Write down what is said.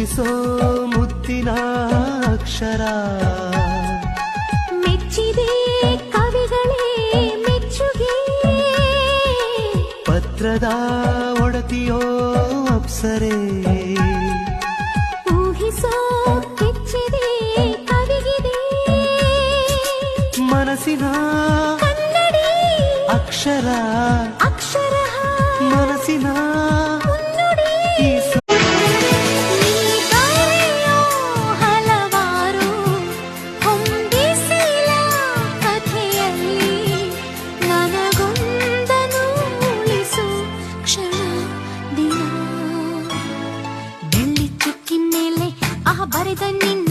ಮುಟ್ಟಿಸೋ ಮುತ್ತಿನ ಅಕ್ಷರ ಮೆಚ್ಚಿದೆ ಕವಿಗಳೇ ಮೆಚ್ಚುಗೆ ಪತ್ರದ ಒಡತಿಯೋ ಅಪ್ಸರೆ ಊಹಿಸೋ ಕೆಚ್ಚಿದೆ ಕವಿಗಿದೆ ಮನಸ್ಸಿನ ಕನ್ನಡಿ ಅಕ್ಷರ ಅಕ್ಷರ ಮನಸ್ಸಿನ ಈ ಹಲವಾರು ಹೊಂದಿಸಿಲ ಕಥೆಯಲ್ಲಿ ನನಗೊಂದನು ಉಳಿಸು ಕ್ಷಣ ದಿನ ಬೆಳ್ಳಿ ಚುಕ್ಕಿ ಮೇಲೆ ಬರೆದ ನಿನ್ನ